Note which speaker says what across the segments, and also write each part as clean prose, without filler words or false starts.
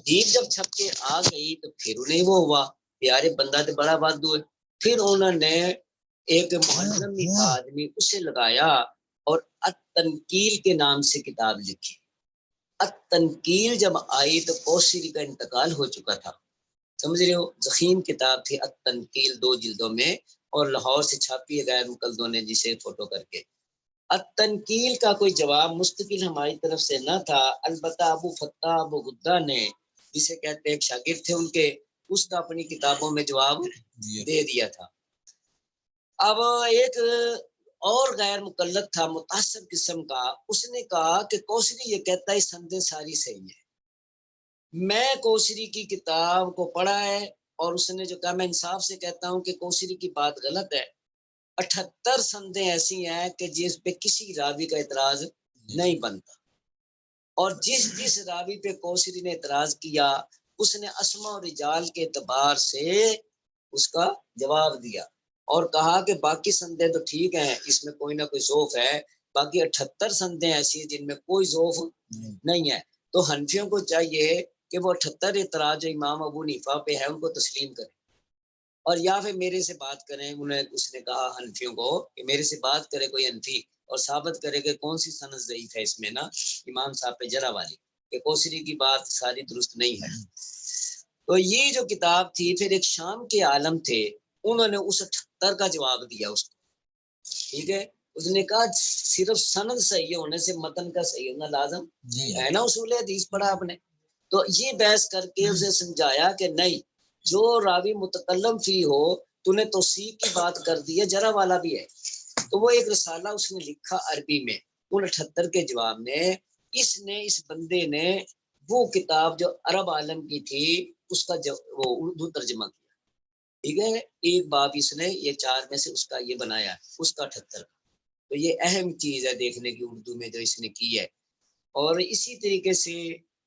Speaker 1: تصدیق جب چھپ کے آ گئی تو پھر انہیں وہ ہوا پیارے بندہ تو بڑا بات ہوئے. پھر انہوں نے ایک محرمی آدمی اسے لگایا اور التنکیل کے نام سے کتاب لکھی. التنکیل جب آئی تو کوثری کا انتقال ہو چکا تھا, سمجھ رہے ہو. ضخیم کتاب تھی التنکیل 2 جلدوں میں, اور لاہور سے چھاپی ہے غیر مقلدوں نے جسے فوٹو کر کے. التنکیل کا کوئی جواب مستقل ہماری طرف سے نہ تھا, البتہ ابو فتح ابو غدہ نے جسے کہتے ہیں ایک شاگرد تھے ان کے, اس کا اپنی کتابوں میں جواب دے دیا تھا. اب ایک اور غیر مقلد تھا متاثر قسم کا, اس نے کہا کہ کوثری یہ کہتا ہے سندیں ساری صحیح ہے. میں کوثری کی کتاب کو پڑھا ہے اور اس نے جو کہا میں انصاف سے کہتا ہوں کہ کوثری کی بات غلط ہے. 78 سندیں ایسی ہیں کہ جس پہ کسی راوی کا اعتراض نہیں بنتا, اور جس راوی پہ کوثری نے اعتراض کیا اس نے اسماء اور رجال کے اعتبار سے اس کا جواب دیا اور کہا کہ باقی سندیں تو ٹھیک ہیں, اس میں کوئی نہ کوئی ضعف ہے, باقی 78 سندیں ایسی ہیں جن میں کوئی ضعف نہیں ہے. تو حنفیوں کو چاہیے کہ وہ 78 اعتراض جو امام ابو حنیفہ پہ ہے ان کو تسلیم کریں, اور یا پھر میرے سے بات کریں. اس نے کہا حنفیوں کو کہ میرے سے بات کرے کوئی حنفی اور ثابت کرے کہ کون سی سند ضعیف ہے اس میں نا امام صاحب پہ جرح والی, کہ کوثری کی بات ساری درست نہیں ہے. تو یہ جو کتاب تھی, پھر ایک شام کے عالم تھے, انہوں نے اس 78 کا جواب دیا اس کو, ٹھیک ہے. اس نے کہا صرف سند صحیح ہونے سے متن کا صحیح ہونا لازم ہے نا, اصول حدیث پڑھا آپ نے. تو یہ بحث کر کے اسے سمجھایا کہ نہیں, جو راوی متکلم فی ہو تو نے توثیق کی بات کر دی ہے, جرح والا بھی ہے. تو وہ ایک رسالہ اس نے لکھا عربی میں ان 78 کے جواب میں. اس بندے نے وہ کتاب جو عرب عالم کی تھی اس کا وہ اردو ترجمہ کیا, ٹھیک ہے. ایک باب اس نے یہ 4 میں سے اس کا یہ بنایا, اس کا 78 کا. تو یہ اہم چیز ہے دیکھنے کی اردو میں جو اس نے کی ہے. اور اسی طریقے سے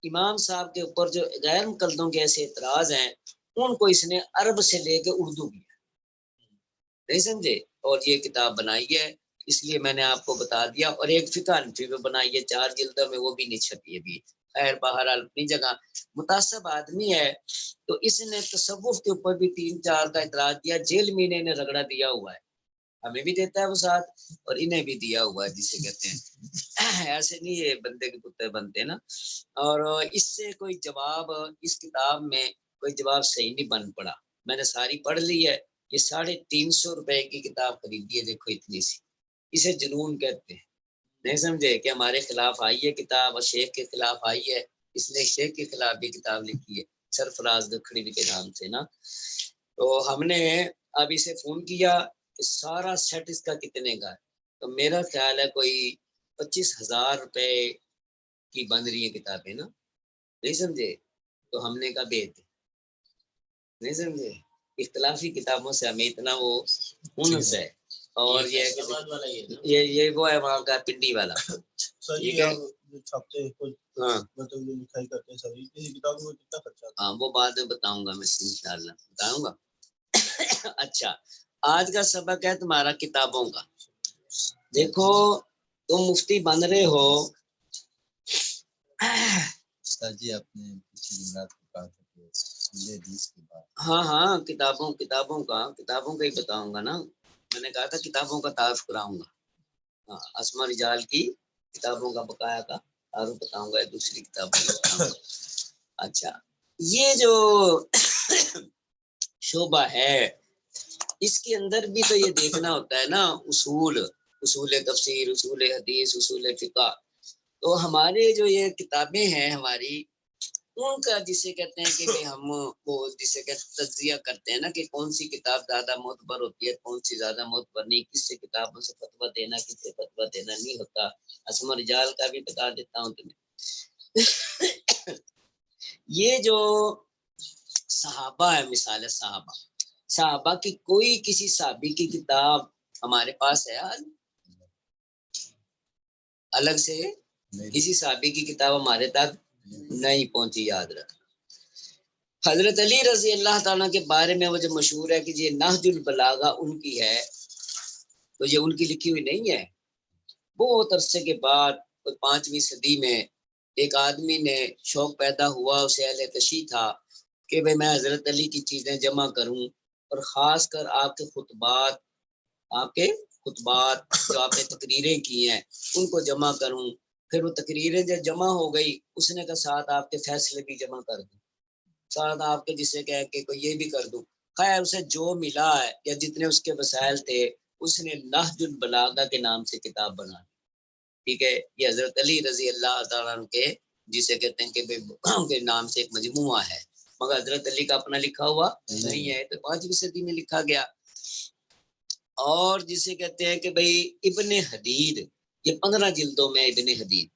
Speaker 1: امام صاحب کے اوپر جو غیر مقلدوں کے ایسے اعتراض ہیں ان کو اس نے عرب سے لے کے اردو کیا, نہیں سمجھے. اور یہ کتاب بنائی ہے, اس لیے میں نے آپ کو بتا دیا. اور ایک فقہ حنفی میں بنائی ہے 4 جلدوں میں, وہ بھی نہیں چھپی ابھی. خیر بہرحال اپنی جگہ متعصب آدمی ہے, تو اس نے تصوف کے اوپر بھی 3-4 کا اعتراض دیا. جیل میں نے رگڑا دیا ہوا ہے, ہمیں بھی دیتا ہے وہ ساتھ اور انہیں بھی دیا ہوا ہے, جسے کہتے ہیں ایسے نہیں یہ بندے کے پتر بنتے نا. اور اس سے کوئی جواب اس کتاب میں کوئی جواب صحیح نہیں بن پڑا. میں نے ساری پڑھ لی ہے. یہ 350 روپے کی کتاب خریدی ہے, دیکھو اتنی سی. اسے جنون کہتے ہیں, نہیں سمجھے, کہ ہمارے خلاف آئی ہے کتاب اور شیخ کے خلاف آئی ہے. اس نے شیخ کے خلاف بھی کتاب لکھی ہے سرفراز دکھڑی کے نام سے نا. تو ہم نے اب اسے فون کیا کہ سارا سیٹ اس کا کتنے کا ہے, تو میرا خیال ہے کوئی 25,000 روپے کی بن رہی ہے کتابیں نا, نہیں سمجھے. تو ہم نے کہا بیچ, نہیں سمجھے. اختلافی کتابوں سے ہمیں اتنا وہ انس ہے. اور یہ وہ ہے وہاں کا پنڈی والا, ٹھیک ہے. ہاں وہ بعد میں بتاؤں گا, میں انشاءاللہ بتاؤں گا. اچھا, آج کا سبق ہے تمہارا کتابوں کا. دیکھو تم مفتی بن رہے ہو.
Speaker 2: جی آپ نے
Speaker 1: ہاں کتابوں کا ہی بتاؤں گا نا. میں نے کہا تھا کتابوں کا تعارف کراؤں گا. ہاں, اسماء رجال کی کتابوں کا بقایا کا تعارف بتاؤں گا, دوسری کتابوں کا بتاؤں گا. اچھا, یہ جو شعبہ ہے اس کے اندر بھی تو یہ دیکھنا ہوتا ہے نا, اصول تفسیر, اصول حدیث, اصول فقہ. تو ہمارے جو یہ کتابیں ہیں ہماری, ان کا جسے کہتے ہیں کہ ہم وہ جسے کہتے ہیں تجزیہ کرتے ہیں نا, کہ کون سی کتاب زیادہ معتبر ہوتی ہے, کون سی زیادہ معتبر نہیں, کس سے کتابوں سے فتویٰ دینا, کس سے فتویٰ دینا نہیں ہوتا. اسماء رجال کا بھی بتا دیتا ہوں تمہیں. یہ جو صحابہ ہے, مثال صحابہ کی کوئی کسی صحابی کی کتاب ہمارے پاس ہے آج الگ سے, کسی صحابی کی کتاب ہمارے تک نہیں پہنچی. یاد رکھ, حضرت علی رضی اللہ تعالیٰ کے بارے میں وہ جو مشہور ہے کہ یہ نہج البلاغہ ان کی ہے, تو یہ ان کی لکھی ہوئی نہیں ہے. بہت عرصے کے بعد 5ویں صدی میں ایک آدمی نے شوق پیدا ہوا، اسے اہل تشیع تھا کہ بھئی میں حضرت علی کی چیزیں جمع کروں، اور خاص کر آپ کے خطبات جو آپ نے تقریریں کی ہیں ان کو جمع کروں۔ پھر وہ تقریریں جب جمع ہو گئی، اس نے کہا ساتھ آپ کے فیصلے بھی جمع کر دوں، ساتھ آپ کے جسے کہہ کے کوئی یہ بھی کر دوں۔ خیر اسے جو ملا ہے یا جتنے اس کے وسائل تھے، اس نے نہج البلاغہ کے نام سے کتاب بنا دی۔ ٹھیک ہے، یہ حضرت علی رضی اللہ تعالیٰ عنہ کے جسے کہتے ہیں کہ کے نام سے ایک مجموعہ ہے، مگر حضرت علی کا اپنا لکھا ہوا نہیں ہے، تو 5ویں صدی میں لکھا گیا۔ اور جسے کہتے ہیں کہ بھئی ابن حدید، یہ 15 جلدوں میں ابن حدید،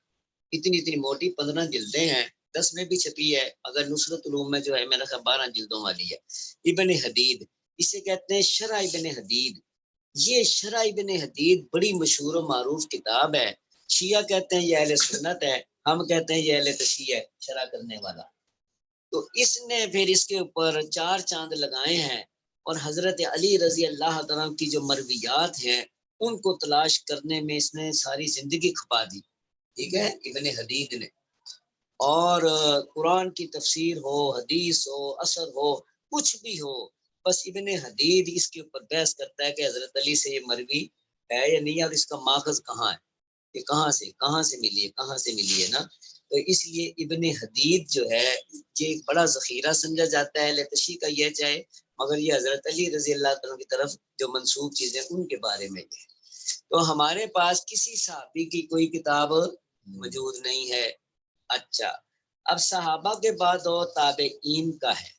Speaker 1: اتنی موٹی 15 جلدیں ہیں، 10 میں بھی چھپی ہے، اگر نصرت علوم میں جو ہے میرا خیال 12 جلدوں والی ہے۔ ابن حدید اسے کہتے ہیں شرح ابن حدید۔ یہ شرح ابن حدید بڑی مشہور و معروف کتاب ہے۔ شیعہ کہتے ہیں یہ اہل سنت ہے، ہم کہتے ہیں یہ اہل تشیع ہے، شرح کرنے والا۔ تو اس نے پھر اس کے اوپر 4 چاند لگائے ہیں، اور حضرت علی رضی اللہ تعالیٰ کی جو مرویات ہیں ان کو تلاش کرنے میں اس نے ساری زندگی کھپا دی، ٹھیک ہے، ابن حدید نے۔ اور قرآن کی تفسیر ہو، حدیث ہو، اثر ہو، کچھ بھی ہو، بس ابن حدید اس کے اوپر بحث کرتا ہے کہ حضرت علی سے یہ مروی ہے یا نہیں، اور اس کا ماخذ کہاں ہے، یہ کہاں سے ملی ہے نا۔ تو اس لیے ابن حدید جو ہے یہ ایک بڑا ذخیرہ سمجھا جاتا ہے اہل تشیع کا، یہ چاہے، مگر یہ حضرت علی رضی اللہ عنہ کی طرف جو منسوب چیزیں ان کے بارے میں ہے۔ تو ہمارے پاس کسی صحابی کی کوئی کتاب موجود نہیں ہے۔ اچھا، اب صحابہ کے بعد اور تابعین کا ہے۔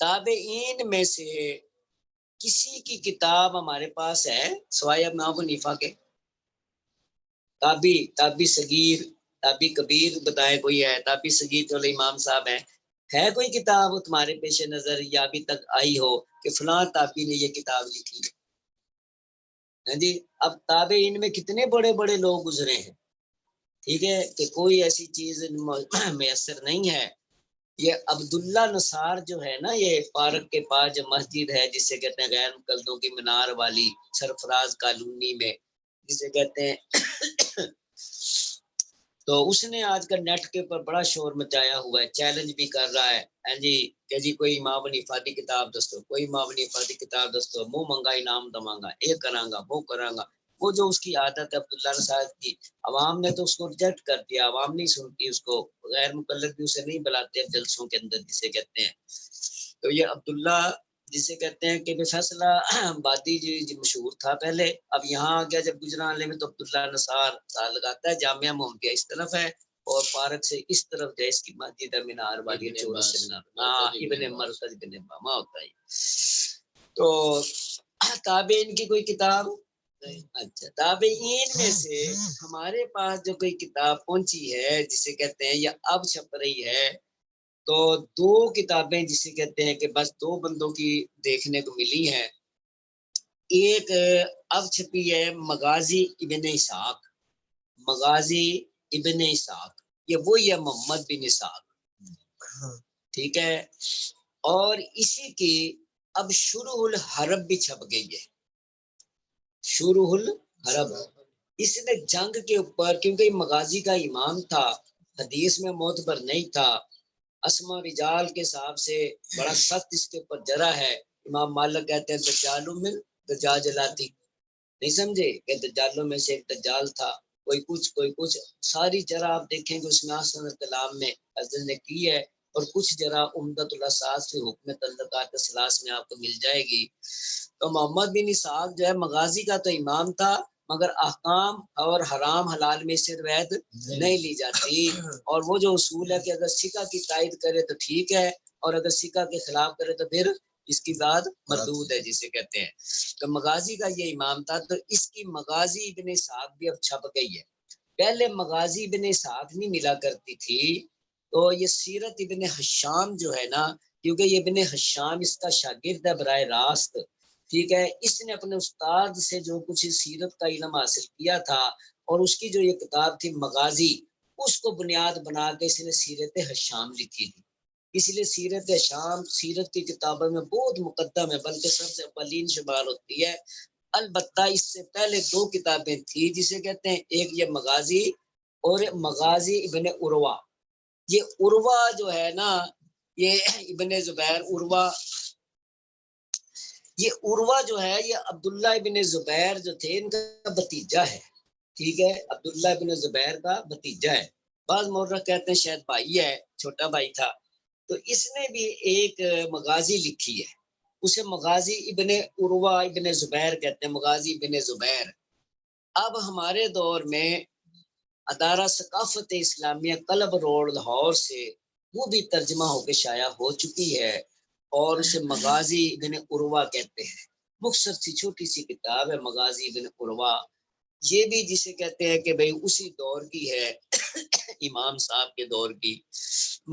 Speaker 1: تابعین میں سے کسی کی کتاب ہمارے پاس ہے سوائے ابن ابو حنیفہ کے؟ تابی صغیر، تابی کبیر بتائے کوئی ہے؟ تابی صغیر تو امام صاحب ہیں، ہے کوئی کتاب تمہارے پیش نظر یا ابھی تک آئی ہو کہ فلاں تابی نے یہ کتاب لکھی ہے جی؟ اب تابعین میں کتنے بڑے بڑے لوگ گزرے ہیں، ٹھیک ہے، کہ کوئی ایسی چیز میسر نہیں ہے۔ یہ عبداللہ نصار جو ہے نا، یہ پارک کے پاس جو مسجد ہے جسے کہتے ہیں غیر مقلدوں کی مینار والی، سرفراز کالونی میں جسے کہتے ہیں تو اس نے آج کل نیٹ کے اوپر بڑا شور مچایا ہوا ہے، چیلنج بھی کر رہا ہے جی کہ جی کوئی امام حنیفہ دی کتاب دستو، کوئی امام حنیفہ دی کتاب دستو، منہ منگا انعام دمانگا، یہ کرانگا وہ کرانگا۔ وہ جو اس کی عادت ہے عبداللہ نصار کی، عوام نے تو اس کو ریجیکٹ کر دیا، عوام نہیں سنتی اس کو، غیر مقلد بھی اسے نہیں بلاتے جلسوں کے اندر جسے کہتے ہیں۔ تو یہ عبداللہ جسے کہتے ہیں کہ فیصلہ بادی جی مشہور تھا پہلے، اب یہاں آ گیا جب گجرانلے میں تو عبداللہ نصار سال لگاتا ہے، جامعہ محمدیہ اس طرف ہے اور پارک سے اس طرف جو ہے اس کی مسجد مینار والی چور سے مینار، ابن مرکز ابن ماما ہوتا ہے۔ تو تابعین کی کوئی کتاب؟ اچھا، تابعین میں سے ہمارے پاس جو کوئی کتاب پہنچی ہے جسے کہتے ہیں یا اب چھپ رہی ہے، تو 2 کتابیں جسے کہتے ہیں کہ بس 2 بندوں کی دیکھنے کو ملی ہیں۔ ایک اب چھپی ہے مغازی ابن اسحاق، مغازی ابن اسحاق، یہ وہی ہے محمد بن اسحاق، ٹھیک ہے۔ اور اسی کی اب شروح الحرب بھی چھپ گئی ہے، شروح الحرب۔ اس نے جنگ کے اوپر، کیونکہ مغازی کا امام تھا، حدیث میں معتبر نہیں تھا، اسما رجال کے حساب سے بڑا سخت اس کے اوپر جرح ہے۔ امام مالک کہتے ہیں دجالوں میں دجال جلاتی، نہیں سمجھے کہ دجالوں میں سے ایک دجال تھا، کوئی کچھ ساری جرح آپ دیکھیں گے اس میں آسن کلام میں حضرت نے کی ہے، اور کچھ جرح عمدۃ الاساس فی حکم تعلقات ثلاث میں آپ کو مل جائے گی۔ تو محمد بن اسحاق جو ہے مغازی کا تو امام تھا، مگر احکام اور حرام حلال میں سے روایت نہیں لی جاتی، اور وہ جو اصول ہے کہ اگر سکہ کی تائید کرے تو ٹھیک ہے، اور اگر سکہ کے خلاف کرے تو پھر اس کی بات مردود ہے جسے کہتے ہیں۔ تو مغازی کا یہ امام تھا، تو اس کی مغازی ابن اسحاق بھی اب چھپ گئی ہے۔ پہلے مغازی ابن اسحاق نہیں ملا کرتی تھی، تو یہ سیرت ابن حشام جو ہے نا، کیونکہ یہ ابن حشام اس کا شاگرد ہے براہ راست، ٹھیک ہے، اس نے اپنے استاد سے جو کچھ سیرت کا علم حاصل کیا تھا، اور اس کی جو یہ کتاب تھی مغازی، اس کو بنیاد بنا کے اس نے سیرت حشام لکھی تھی۔ اس لیے سیرت حشام سیرت کی کتابوں میں بہت مقدم ہے، بلکہ سب سے اولین شمار ہوتی ہے۔ البتہ اس سے پہلے 2 کتابیں تھی جسے کہتے ہیں، ایک یہ مغازی اور مغازی ابن عروہ، یہ عروہ جو ہے نا، یہ ابن زبیر عروہ، یہ عروہ جو ہے یہ عبداللہ ابن زبیر جو تھے ان کا بھتیجا ہے، ٹھیک ہے، عبداللہ ابن زبیر کا بھتیجا ہے، بعض مورخ کہتے ہیں شاید بھائی ہے، چھوٹا بھائی تھا، تو اس نے بھی ایک مغازی لکھی ہے، اسے مغازی ابن عروہ ابن زبیر کہتے ہیں، مغازی ابن زبیر۔ اب ہمارے دور میں ادارہ ثقافت اسلامیہ کلب روڈ لاہور سے وہ بھی ترجمہ ہو کے شائع ہو چکی ہے، اور اسے مغازی ابن عروہ کہتے ہیں، مختصر سی چھوٹی سی کتاب ہے مغازی ابن عروہ، یہ بھی جسے کہتے ہیں کہ بھئی اسی دور کی ہے امام صاحب کے دور کی،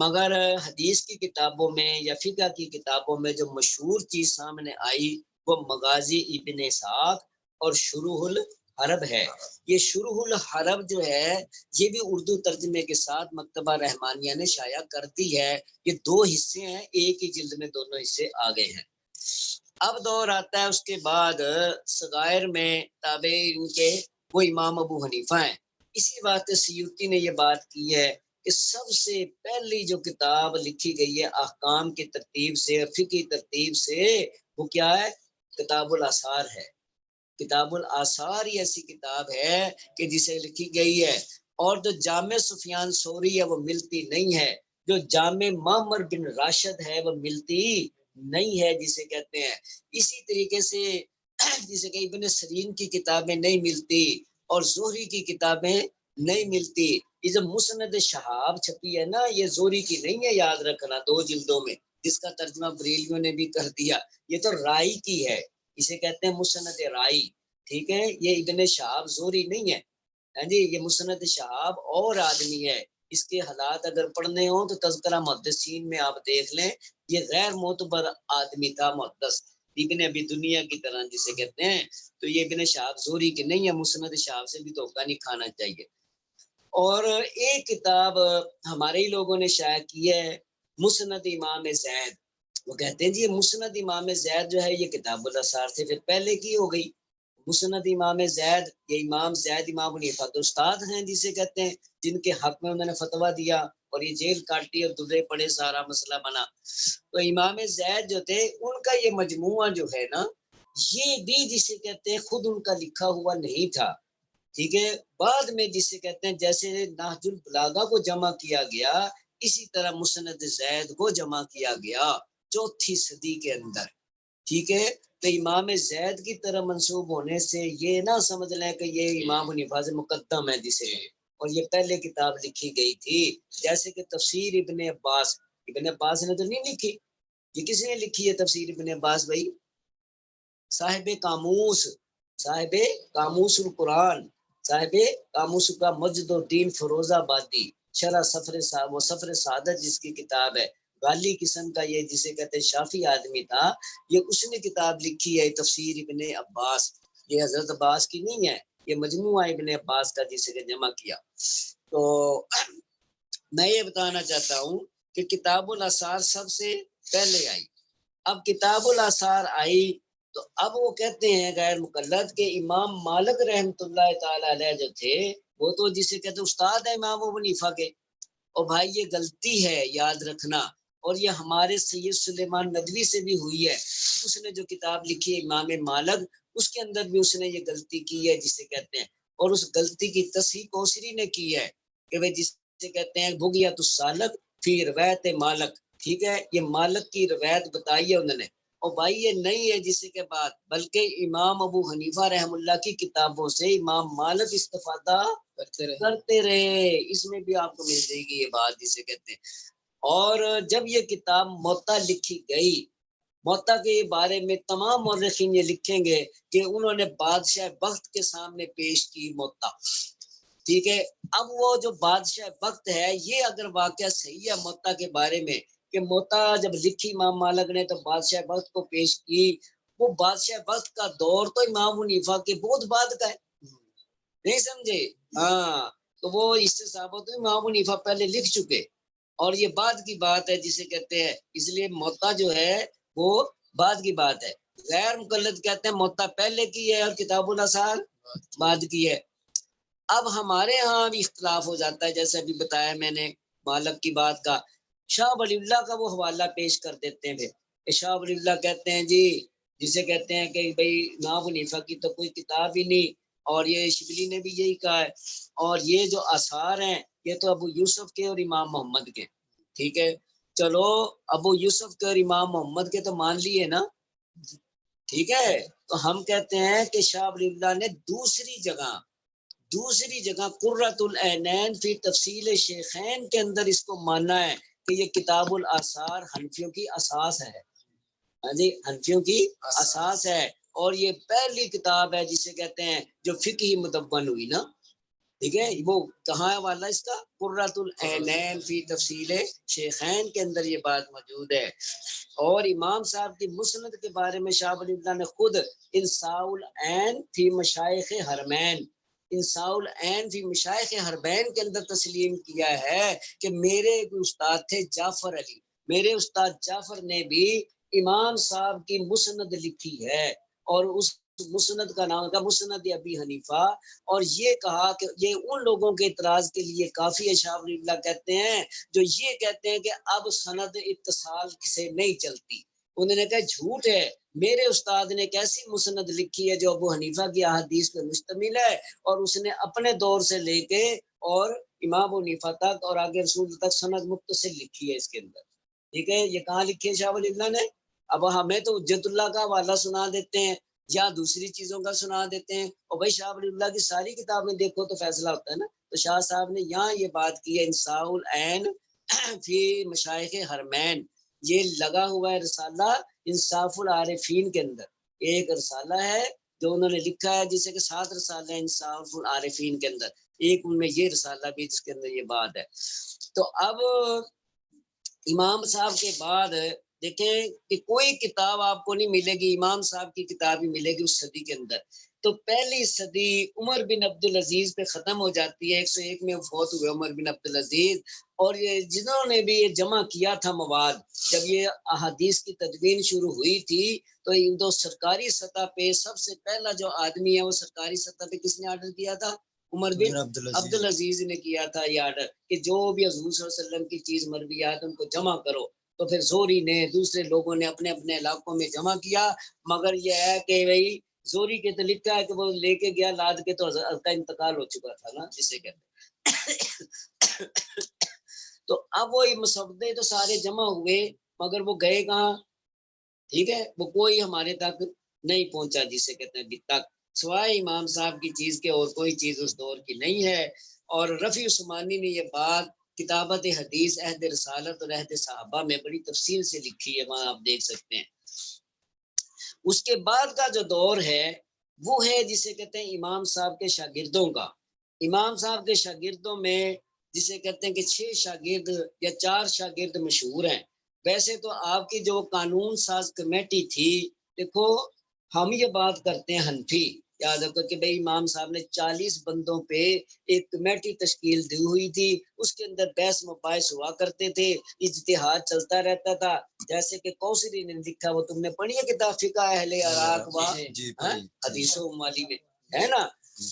Speaker 1: مگر حدیث کی کتابوں میں یا فقہ کی کتابوں میں جو مشہور چیز سامنے آئی وہ مغازی ابن اسحاق اور شروح الحرب ہے۔ یہ شروح الحرب جو ہے یہ بھی اردو ترجمے کے ساتھ مکتبہ رحمانیہ نے شائع کر دی ہے، یہ دو حصے ہیں، ایک ہی جلد میں دونوں حصے آ گئے ہیں۔ اب دور آتا ہے اس کے بعد صغائر میں تابعین کے وہ امام ابو حنیفہ ہیں، اسی بات سیوطی نے یہ بات کی ہے کہ سب سے پہلی جو کتاب لکھی گئی ہے احکام کی ترتیب سے، فقہی ترتیب سے، وہ کیا ہے؟ کتاب الاثار ہے۔ کتاب الاثار ہی ایسی کتاب ہے کہ جسے لکھی گئی ہے، اور جو جامع سفیان ثوری ہے وہ ملتی نہیں ہے، جو جامع معمر بن راشد ہے وہ ملتی نہیں ہے جسے کہتے ہیں، اسی طریقے سے جسے کہ ابن سیرین کی کتابیں نہیں ملتی اور زہری کی کتابیں نہیں ملتی، یہ جو مسند شہاب چھپی ہے نا یہ زہری کی نہیں ہے، یاد رکھنا، 2 جلدوں میں، جس کا ترجمہ بریلیوں نے بھی کر دیا، یہ تو رائی کی ہے، اسے کہتے ہیں مسند رائی، ٹھیک ہے، یہ ابن شہاب زہری نہیں ہے، ہاں جی، یہ مسند شہاب اور آدمی ہے، اس کے حالات اگر پڑھنے ہوں تو تذکرہ محدثین میں آپ دیکھ لیں، یہ غیر معتبر آدمی تھا محدث، ابن ابی دنیا کی طرح جسے کہتے ہیں، تو یہ ابن شہاب زہری کے نہیں ہے، مسند شہاب سے بھی دھوکہ نہیں کھانا چاہیے۔ اور ایک کتاب ہمارے ہی لوگوں نے شائع کی ہے، مسند امام زید، وہ کہتے ہیں جی یہ مسند امام زید جو ہے یہ کتاب الاثار سے پھر پہلے کی ہو گئی، مسند امام زید، یہ امام زید امام حنیفہ کے استاد ہیں جسے کہتے ہیں، جن کے حق میں انہوں نے فتویٰ دیا اور یہ جیل کاٹی اور درے پڑے، سارا مسئلہ بنا، تو امام زید جو تھے ان کا یہ مجموعہ جو ہے نا یہ بھی جسے کہتے ہیں خود ان کا لکھا ہوا نہیں تھا، ٹھیک ہے، بعد میں جسے کہتے ہیں جیسے نہج البلاغہ کو جمع کیا گیا اسی طرح مسند زید کو جمع کیا گیا 4 صدی کے اندر، ٹھیک ہے، تو امام زید کی طرح منسوب ہونے سے یہ نہ سمجھ لیں کہ یہ امام حنیفہ سے مقدم ہے جسے، اور یہ پہلے کتاب لکھی گئی تھی، جیسے کہ تفسیر ابن عباس، ابن عباس نے تو نہیں لکھی، یہ کس نے لکھی ہے تفسیر ابن عباس بھائی؟ صاحب قاموس، صاحب قاموس القرآن، صاحب قاموس کا مجد الدین فیروز آبادی، شرح سفر سعادت جس کی کتاب ہے، غالی قسم کا یہ جسے کہتے ہیں شافی آدمی تھا، یہ اس نے کتاب لکھی ہے تفسیر ابن عباس، یہ حضرت عباس کی نہیں ہے، یہ مجموعہ ابن عباس کا جسے کہ جمع کیا۔ تو میں یہ بتانا چاہتا ہوں کہ کتاب الاثار سب سے پہلے آئی، اب کتاب الاثار آئی تو اب وہ کہتے ہیں غیر مقلد کہ امام مالک رحمۃ اللہ تعالی علیہ جو تھے وہ تو جسے کہتے استاد ہے امام ابو حنیفہ کے، اور بھائی یہ غلطی ہے یاد رکھنا، اور یہ ہمارے سید سلیمان ندوی سے بھی ہوئی ہے، اس نے جو کتاب لکھی ہے امام مالک اس کے اندر بھی اس نے یہ غلطی کی ہے جسے کہتے ہیں، اور اس غلطی کی تصحیح کوثری نے کی ہے کہ وہ جسے کہتے ہیں بغیت السالک فی روایت مالک، ٹھیک ہے، یہ مالک کی روایت بتائی ہے انہوں نے، اور بھائی یہ نہیں ہے جسے کے بعد، بلکہ امام ابو حنیفہ رحم اللہ کی کتابوں سے امام مالک استفادہ کرتے رہے، اس میں بھی آپ کو مل جائے گی یہ بات جسے کہتے ہیں۔ اور جب یہ کتاب موطا لکھی گئی، موطا کے بارے میں تمام مورخین یہ لکھیں گے کہ انہوں نے بادشاہ وقت کے سامنے پیش کی موطا، ٹھیک ہے، اب وہ جو بادشاہ وقت ہے یہ اگر واقعہ صحیح ہے موطا کے بارے میں کہ موطا جب لکھی امام مالک نے تو بادشاہ وقت کو پیش کی، وہ بادشاہ وقت کا دور تو امام حنیفہ کے بہت بعد کا ہے، نہیں سمجھے؟ ہاں، تو وہ اس سے ثابت ہے امام حنیفہ پہلے لکھ چکے، اور یہ بعد کی بات ہے جسے کہتے ہیں، اس لیے موطا جو ہے وہ بعد کی بات ہے، غیر مقلد کہتے ہیں موطا پہلے کی ہے اور کتاب الاثار بعد کی ہے۔ اب ہمارے ہاں بھی اختلاف ہو جاتا ہے، جیسے ابھی بتایا میں نے مالک کی بات کا، شاہ ولی اللہ کا وہ حوالہ پیش کر دیتے ہیں، پھر شاہ ولی اللہ کہتے ہیں جی، جسے کہتے ہیں کہ بھئی امام ابو حنیفہ کی تو کوئی کتاب ہی نہیں، اور یہ شبلی نے بھی یہی کہا ہے، اور یہ جو آثار ہیں یہ تو ابو یوسف کے اور امام محمد کے، ٹھیک ہے، چلو ابو یوسف کے اور امام محمد کے تو مان لیے نا، ٹھیک ہے، تو ہم کہتے ہیں کہ شاہ ولی اللہ نے دوسری جگہ قرۃ العینین فی تفصیل شیخین کے اندر اس کو مانا ہے کہ یہ کتاب الاثار حنفیوں کی اساس ہے، ہاں جی، حنفیوں کی اساس ہے، اور یہ پہلی کتاب ہے جسے کہتے ہیں جو فقہی مدون ہوئی نا، ٹھیک ہے، وہ کہاں ہے والا اس کا قرۃ العینین فی تفصیل شیخین کے اندر یہ بات موجود ہے۔ اور امام صاحب کی مسند کے بارے میں شاہ ولی اللہ نے خود انصاء العین فی مشائخ حرمین، انصاء العین فی مشائخ حرمین کے اندر تسلیم کیا ہے کہ میرے استاد تھے جعفر علی، میرے استاد جعفر نے بھی امام صاحب کی مسند لکھی ہے، اور اس مسند کا نام تھا مسند ابی حنیفہ، اور یہ کہا کہ یہ ان لوگوں کے اعتراض کے لیے کافی ہے، شاہ ولی اللہ کہتے ہیں جو یہ کہتے ہیں کہ اب سند اتصال سے نہیں چلتی، انہوں نے کہا جھوٹ ہے، میرے استاد نے ایک ایسی مسند لکھی ہے جو ابو حنیفہ کی احادیث پر مشتمل ہے، اور اس نے اپنے دور سے لے کے اور امام ابو حنیفہ تک اور آگے رسول تک سند متصل لکھی ہے اس کے اندر، ٹھیک ہے، یہ کہاں لکھی ہے شاہ ولی اللہ نے؟ اب ہمیں تو حجت اللہ کا حوالہ سنا دیتے ہیں یا دوسری چیزوں کا سنا دیتے ہیں، اور بھائی شاہ ولی اللہ کی ساری کتابیں دیکھو تو فیصلہ ہوتا ہے نا، تو شاہ صاحب نے یہاں یہ بات کی ہے انصاء العین فی مشائخ حرمین، یہ لگا ہوا ہے رسالہ انصاف العارفین کے اندر، ایک رسالہ ہے جو انہوں نے لکھا ہے جسے کہ 7 رسالے ہیں انصاف العارفین کے اندر، ایک ان میں یہ رسالہ بھی جس کے اندر یہ بات ہے۔ تو اب امام صاحب کے بعد دیکھیں کہ کوئی کتاب آپ کو نہیں ملے گی، امام صاحب کی کتاب ہی ملے گی اس صدی کے اندر، تو پہلی صدی عمر بن عبدالعزیز پہ ختم ہو جاتی ہے، 101 میں فوت ہوئے عمر بن عبدالعزیز، اور یہ جنہوں نے بھی یہ جمع کیا تھا مواد، جب یہ احادیث کی تدوین شروع ہوئی تھی تو ان دو سرکاری سطح پہ سب سے پہلا جو آدمی ہے وہ سرکاری سطح پہ کس نے آرڈر کیا تھا؟ عمر بن عبدالعزیز نے کیا تھا یہ آرڈر کہ جو بھی حضور صلی اللہ علیہ وسلم کی چیز مرویات ان کو جمع کرو، تو پھر زوری نے دوسرے لوگوں نے اپنے اپنے علاقوں میں جمع کیا، مگر یہ ہے کہ بھائی زوری کے تو لکھا ہے کہ وہ لے کے گیا لاد کے، تو حضرت کا انتقال ہو چکا تھا نا جسے کہتے تو اب وہ مسودے تو سارے جمع ہوئے مگر وہ گئے کہاں، ٹھیک ہے، وہ کوئی ہمارے تک نہیں پہنچا جسے کہتے ہیں ابھی تک، سوائے امام صاحب کی چیز کے اور کوئی چیز اس دور کی نہیں ہے۔ اور رفیع عثمانی نے یہ بات کتابت حدیث عہد رسالت اور عہد صحابہ میں بڑی تفصیل سے لکھی ہے، وہاں آپ دیکھ سکتے ہیں۔ اس کے بعد کا جو دور ہے وہ ہے جسے کہتے ہیں امام صاحب کے شاگردوں کا، امام صاحب کے شاگردوں میں جسے کہتے ہیں کہ 6 شاگرد یا 4 شاگرد مشہور ہیں، ویسے تو آپ کی جو قانون ساز کمیٹی تھی، دیکھو ہم یہ بات کرتے ہیں حنفی، یاد رکھو کہ بھئی امام صاحب نے 40 بندوں پہ ایک کمیٹی تشکیل دی ہوئی تھی، اس کے اندر بحث مباحث ہوا کرتے تھے، اجتہاد چلتا رہتا تھا، جیسے کہ کوثری نے لکھا، وہ تم نے پڑھی ہے کتاب فقہ اہل عراق و حدیث و مالی میں ہے نا۔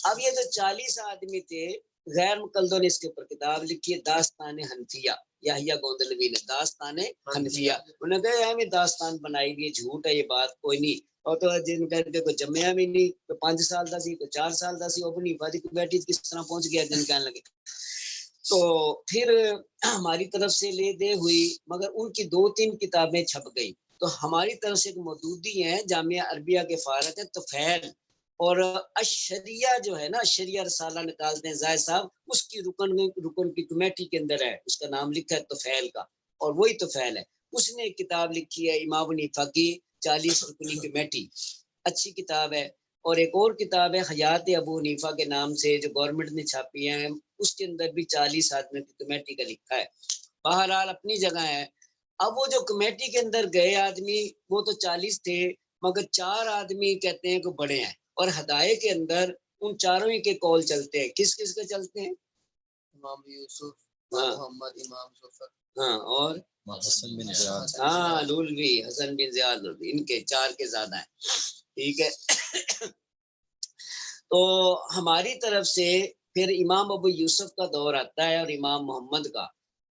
Speaker 1: اب یہ جو 40 آدمی تھے، غیر مقلدوں نے اس کے اوپر کتاب لکھی ہے داستان حنفیہ، یحییٰ گوندلوی نے داستان حنفیہ، انہوں نے کہا ہمیں داستان بنائی ہوئی ہے، جھوٹ ہے یہ بات، کوئی نہیں، اور تو جن کہتے کوئی جمعہ بھی نہیں، کوئی 5 سال دا سی، کوئی 4 سال دا سی، اپنی فادی کو بیٹھی کس طرح پہنچ گیا دن کہنے لگے، تو پھر ہماری طرف سے لے دے ہوئی، مگر ان کی 2-3 کتابیں چھپ گئی، تو ہماری طرف سے ایک مودودی ہیں جامعہ عربیہ کے فارغ ہے طفیل، اور اشریہ جو ہے نا، اشریہ رسالہ نکالتے ہیں زاہد صاحب، اس کی رکن کی کمیٹی کے اندر ہے، اس کا نام لکھا ہے طفیل کا، اور وہی طفیل ہے، اس نے ایک کتاب لکھی ہے امام حنیفہ کی 40 رکنی کمیٹی، اچھی کتاب ہے، اور ایک اور کتاب ہے حیات ابو حنیفہ کے نام سے جو گورنمنٹ نے چھاپی ہے، اس کے اندر بھی 40 آدمی کی کمیٹی کا لکھا ہے، بہرحال اپنی جگہ ہے۔ اب وہ جو کمیٹی کے اندر گئے آدمی وہ تو 40 تھے، مگر 4 آدمی کہتے ہیں کہ بڑے ہیں، اور ہدایت کے اندر ان چاروں ہی کے قول چلتے ہیں، کس کس کے چلتے ہیں؟
Speaker 2: امام یوسف،
Speaker 1: ہاں
Speaker 2: محمد، امام ظفر،
Speaker 1: ہاں، اور
Speaker 2: حسن بن زیاد،
Speaker 1: ہاں لولوی، حسن بن زیاد لولوی، ان کے 4 کے زیادہ ہیں، ٹھیک ہے۔ تو ہماری طرف سے پھر امام ابو یوسف کا دور آتا ہے اور امام محمد کا.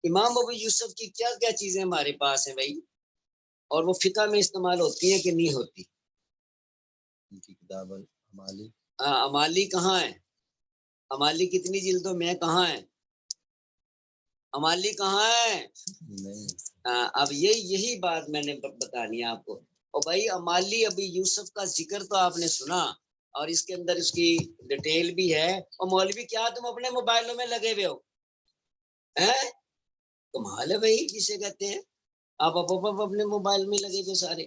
Speaker 1: امام ابو یوسف کی کیا کیا چیزیں ہمارے پاس ہیں بھائی, اور وہ فقہ میں استعمال ہوتی ہیں کہ نہیں ہوتی؟
Speaker 2: ان کی کتاب المالی.
Speaker 1: امالی کہاں ہے؟ امالی کتنی جلدوں میں کہاں ہے؟ امالی کہاں ہے؟
Speaker 2: نہیں.
Speaker 1: اب یہی بات میں نے بتانی ہے آپ کو. اور بھائی امالی ابی یوسف کا ذکر تو آپ نے سنا, اور اس کے اندر اس کی ڈیٹیل بھی ہے. اور مولوی کیا تم اپنے موبائلوں میں لگے ہوئے ہو؟ کمال ہے بھائی, جسے کہتے ہیں آپ اپنے موبائل میں لگے ہوئے سارے.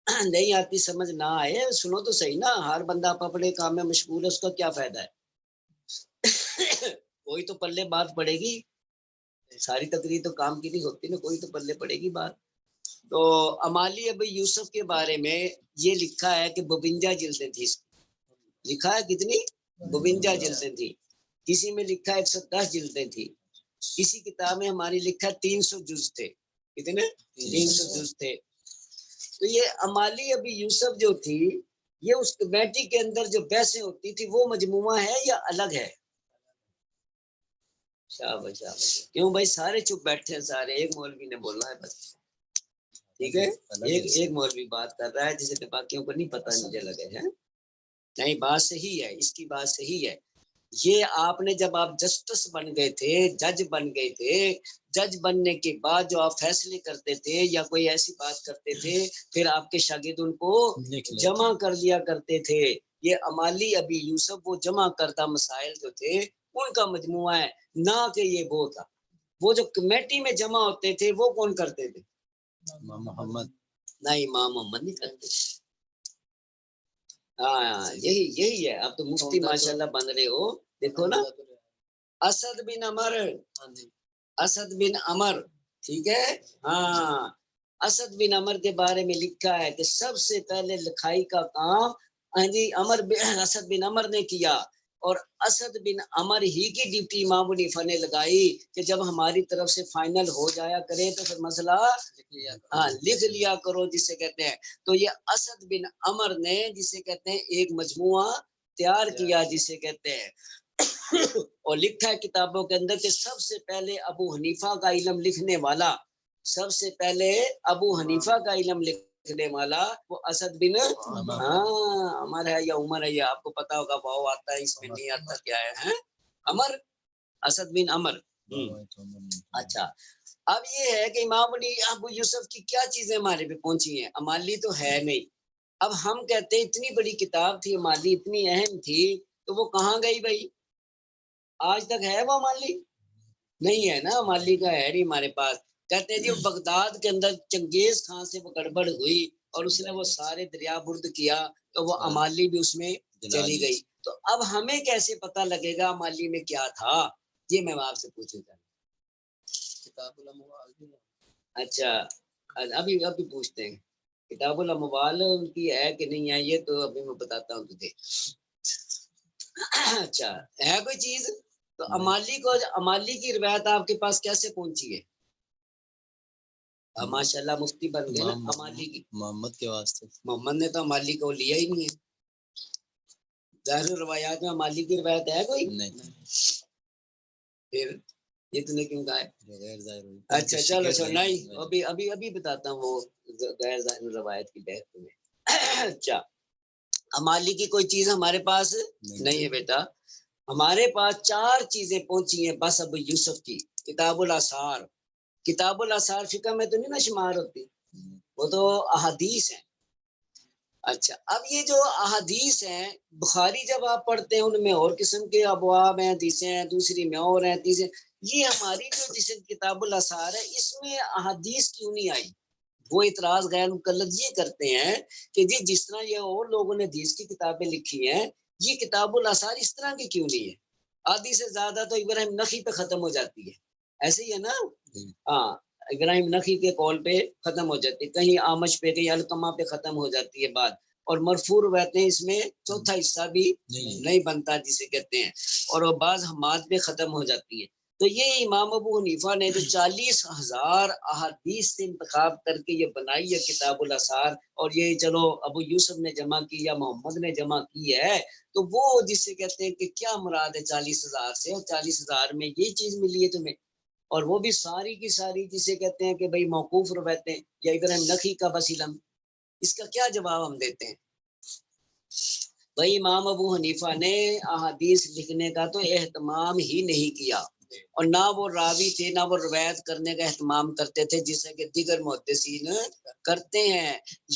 Speaker 1: نہیں آتی سمجھ نہ آئے سنو تو صحیح نا. ہر بندہ اپنے کام میں مشغول ہے, اس کا کیا فائدہ ہے؟ کوئی تو پلے بات پڑے گی, ساری تقریر تو کام کی نہیں ہوتی نا, کوئی تو پلے پڑے گی بات. تو امالی ابی یوسف کے بارے میں یہ لکھا ہے کہ 52 جلدیں تھی. لکھا ہے کتنی؟ 52 جلدیں تھی. کسی میں لکھا ہے 110 جلدیں تھی. کسی کتاب میں ہماری لکھا 300 جز تھے. کتنے؟ 300 جز تھے. تو یہ امالی ابی یوسف جو تھی, یہ اس کمیٹی کے اندر جو بحثیں ہوتی تھی وہ مجموعہ ہے یا الگ ہے؟ شاباش شاباش. کیوں بھائی سارے چپ بیٹھے ہیں سارے, ایک مولوی نے بولنا ہے بس. ٹھیک ہے, ایک مولوی بات کر رہا ہے جسے کہ باقیوں کو نہیں پتا, مجھے لگے ہیں. نہیں بات صحیح ہے, اس کی بات صحیح ہے. یہ آپ نے جب آپ جسٹس بن گئے تھے, جج بن گئے تھے, جج بننے کے بعد جو آپ فیصلے کرتے تھے یا کوئی ایسی بات کرتے تھے, پھر آپ کے شاگرد ان کو جمع کر دیا کرتے تھے. یہ امالی ابی یوسف وہ جمع کردہ مسائل جو تھے ان کا مجموعہ ہے, نہ کہ یہ وہ تھا. وہ جو کمیٹی میں جمع ہوتے تھے وہ کون کرتے تھے؟
Speaker 2: امام محمد.
Speaker 1: نہیں, امام محمد نہیں کرتے. ہاں یہی ہے. اب تو مفتی ماشاءاللہ بن رہے ہو, دیکھو نا. اسد بن عمر, اسد بن عمر, ٹھیک ہے. ہاں, اسد بن عمر کے بارے میں لکھا ہے کہ سب سے پہلے لکھائی کا کام اسد بن عمر نے کیا, اور اسد بن عمر ہی کی ڈیوٹی امام حنیفہ نے لگائی کہ جب ہماری طرف سے فائنل ہو جایا کرے تو پھر مسئلہ لکھ لیا کرو, جسے کہتے ہیں. تو یہ اسد بن عمر نے جسے کہتے ہیں ایک مجموعہ تیار کیا, جسے کہتے ہیں, اور لکھا ہے کتابوں کے اندر کہ سب سے پہلے ابو حنیفہ کا علم لکھنے والا, سب سے پہلے ابو حنیفہ کا علم لکھنے والا وہ اسد بن عمر ہے یا عمر ہے, یا آپ کو پتا ہوگا, واو آتا ہے اس میں نہیں آتا, کیا ہے عمر, اسد بن عمر. اچھا, اب یہ ہے کہ امام ابو یوسف کی کیا چیزیں ہمارے پہ پہنچی ہیں؟ امالی تو ہے نہیں. اب ہم کہتے ہیں اتنی بڑی کتاب تھی امالی, اتنی اہم تھی, تو وہ کہاں گئی بھائی؟ آج تک ہے وہ امالی؟ نہیں ہے نا, امالی کا ہے نہیں ہمارے پاس. کہتے ہیں جی بغداد کے اندر چنگیز خان سے وہ گڑبڑ ہوئی اور اس نے وہ سارے دریا برد کیا, تو وہ امالی بھی اس میں چلی گئی. تو اب ہمیں کیسے پتہ لگے گا امالی میں کیا تھا؟ یہ میں آپ سے پوچھوں گا. کتاب الاموال. اچھا, ابھی پوچھتے ہیں کتاب الاموال ان کی ہے کہ نہیں ہے, یہ تو ابھی میں بتاتا ہوں تجھے. اچھا, ہے کوئی چیز؟ تو امالی کی روایت آپ کے پاس کیسے پہنچی ہے؟ ماشاءاللہ مفتی بن گئے نا. امالی کی
Speaker 2: محمد کے واسطے,
Speaker 1: محمد نے تو امالی کو لیا ہی نہیں ہے. ظاہر روایات میں امالی کی روایت ہے کوئی؟
Speaker 2: نہیں.
Speaker 1: پھر یہ تو نے کیوں کہا ہے
Speaker 2: غیر ظاہر.
Speaker 1: اچھا چلو نہیں, ابھی بتاتا ہوں وہ غیر ظاہر روایت کی بحث میں. اچھا, امالی کی کوئی چیز ہمارے پاس نہیں ہے بیٹا. ہمارے پاس 4 چیزیں پہنچی ہیں بس ابو یوسف کی. کتاب الاثار, کتاب الاثار فقہ میں تو نہیں نا شمار ہوتی, وہ تو احادیث ہیں. اچھا, اب یہ جو احادیث ہیں, بخاری جب آپ پڑھتے ہیں ان میں اور قسم کے ابواب ہیں, حدیثیں ہیں, دوسری میں اور ہیں, تیسری. یہ ہماری جو جسے کتاب الاثار ہے اس میں احادیث کیوں نہیں آئی؟ وہ اعتراض غیر مقلد یہ کرتے ہیں کہ جی جس طرح یہ اور لوگوں نے حدیث کی کتابیں لکھی ہیں, یہ کتاب الاثار اس طرح کی کیوں نہیں ہے؟ آدھی سے زیادہ تو ابراہیم نخعی پہ ختم ہو جاتی ہے, ایسے ہی ہے نا. ہاں, ابراہیم نخعی کے قول پہ ختم ہو جاتی ہے, کہیں آمش پہ, کہیں علقمہ پہ ختم ہو جاتی ہے بات. اور مرفوع روایتیں اس میں چوتھا حصہ بھی نہیں بنتا جسے کہتے ہیں, اور وہ بعض حماد پہ ختم ہو جاتی ہے. تو یہ امام ابو حنیفہ نے جو 40,000 احادیث سے انتخاب کر کے یہ بنائی ہے کتاب الاثار، اور یہ چلو ابو یوسف نے جمع کی یا محمد نے جمع کی ہے، تو وہ جسے کہتے ہیں کہ کیا مراد ہے 40,000 سے، اور 40,000 میں یہ چیز ملی ہے تمہیں، اور وہ بھی ساری کی ساری جسے کہتے ہیں کہ بھئی موقوف روایتیں یا ابراہیم نخعی کا بس علم، اس کا کیا جواب ہم دیتے ہیں؟ بھائی امام ابو حنیفہ نے احادیث لکھنے کا تو اہتمام ہی نہیں کیا، اور نہ وہ راوی تھے، نہ وہ روایت کرنے کا اہتمام کرتے تھے جسے کہ دیگر محدثین کرتے ہیں۔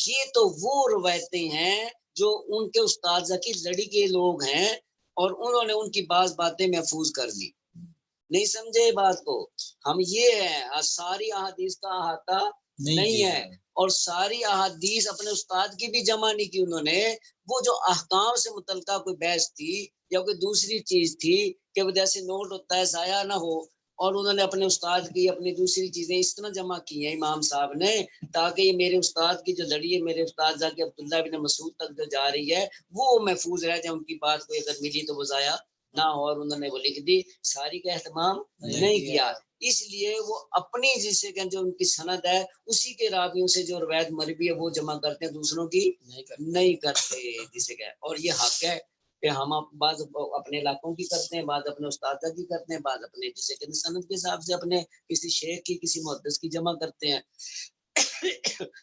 Speaker 1: یہ تو وہ روایتیں ہیں جو ان کے استاذہ کی لڑی کے لوگ ہیں، اور انہوں نے ان کی بعض باتیں محفوظ کر لی۔ نہیں سمجھے بات کو؟ ہم یہ ہے ساری احادیث کا احاطہ نہیں ہے، اور ساری احادیث اپنے استاد کی بھی جمع نہیں کی انہوں نے۔ وہ جو احکام سے متعلقہ کوئی بحث تھی یا کوئی دوسری چیز تھی کہ وہ جیسے نوٹ ہوتا ہے ضائع نہ ہو، اور انہوں نے اپنے استاد کی اپنی دوسری چیزیں اس طرح جمع کی ہیں امام صاحب نے، تاکہ یہ میرے استاد کی جو لڑی ہے میرے استاد ذاکر عبداللہ بن مسعود تک جو جا رہی ہے وہ محفوظ رہ جائے، ان کی بات کوئی اگر ملی تو وہ ضائع نہ ہو، اور انہوں نے وہ لکھ دی، ساری کا اہتمام نہیں کیا۔ اس لیے وہ اپنی جسے کہ جو ان کی سند ہے اسی کے راویوں سے جو روایت مروی ہے وہ جمع کرتے ہیں، دوسروں کی نہیں کرتے جسے کہ، اور یہ حق ہے کہ ہم بعض اپنے علاقوں کی کرتے ہیں، بعض اپنے استاد کی کرتے ہیں، بعض اپنے جسے کہ سند کے حساب سے اپنے کسی شیخ کی کسی محدث کی جمع کرتے ہیں۔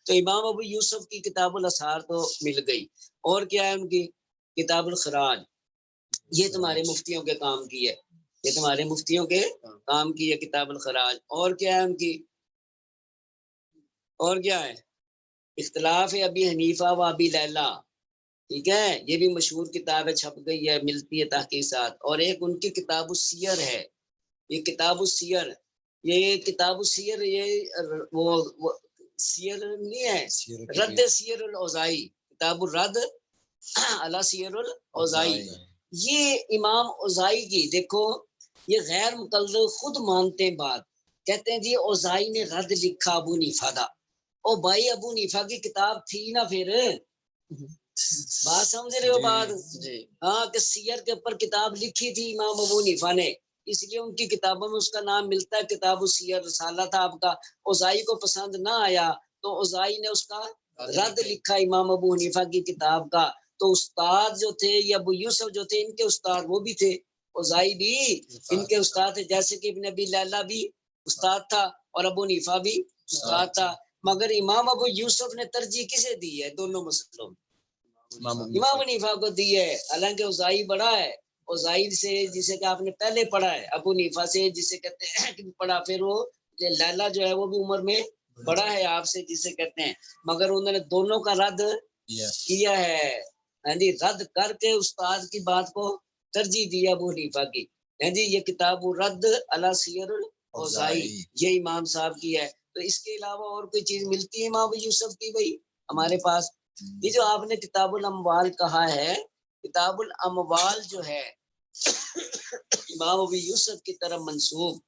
Speaker 1: تو امام ابو یوسف کی کتاب الاثار تو مل گئی، اور کیا ہے ان کی کتاب الخراج، یہ تمہارے مفتیوں کے کام کی ہے، یہ تمہارے مفتیوں کے کام کی ہے کتاب الخراج۔ اور کیا ہے ان کی، اور کیا ہے اختلاف ابی حنیفہ و ابی لیلہ، ٹھیک ہے، یہ بھی مشہور کتاب ہے، چھپ گئی ہے، ملتی ہے تحقیقات۔ اور ایک ان کی کتاب السیر ہے، یہ کتاب السیر، یہ کتاب السیر یہ وہ سیر نہیں ہے، رد سیر الاوزاعی، کتاب الرد علی سیر الاوزاعی، یہ امام اوزاعی کی، دیکھو یہ غیر مقلد خود مانتے ہیں بات، کہتے ہیں جی اوزاعی نے رد لکھا ابو حنیفہ دا، او بھائی ابو حنیفہ کی کتاب تھی نا، پھر بات سمجھ رہے ہو بات؟ ہاں کہ سیر کے اوپر کتاب لکھی تھی امام ابو حنیفہ نے، اس لیے ان کی کتابوں میں اس کا نام ملتا ہے کتاب السیر، رسالہ تھا آپ کا، اوزاعی کو پسند نہ آیا تو اوزاعی نے اس کا رد لکھا امام ابو حنیفہ کی کتاب کا۔ تو استاد جو تھے یا ابو یوسف جو تھے ان کے استاد وہ بھی تھے، اوزاعی بھی ان کے استاد تھے، جیسے کہ ابن ابی لیلہ بھی استاد تھا اور ابو حنیفہ بھی استاد تھا، مگر امام ابو یوسف نے ترجیح کسے دی ہے دونوں مسئلوں میں؟ امام حنیفہ کو دی ہے، حالانکہ اوزاعی بڑا ہے، اوزاعی سے جسے کہ آپ نے پہلے پڑھا ہے، ابو حنیفہ سے جسے کہتے ہیں کہ پڑھا، پھر وہ لیلہ جو ہے وہ بھی عمر میں بڑا ہے آپ سے جسے کہتے ہیں، مگر انہوں نے دونوں کا رد کیا ہے، ہاں جی، رد کر کے استاد کی بات کو ترجیح دیا ابو حنیفہ کی، ہاں جی، یہ کتاب رد علی سیر الاوزاعی یہ امام صاحب کی ہے۔ تو اس کے علاوہ اور کوئی چیز ملتی ہے امام ابو یوسف کی بھائی ہمارے پاس؟ یہ جو آپ نے کتاب الاموال کہا ہے، کتاب الاموال جو ہے امام ابو یوسف کی طرف منسوب،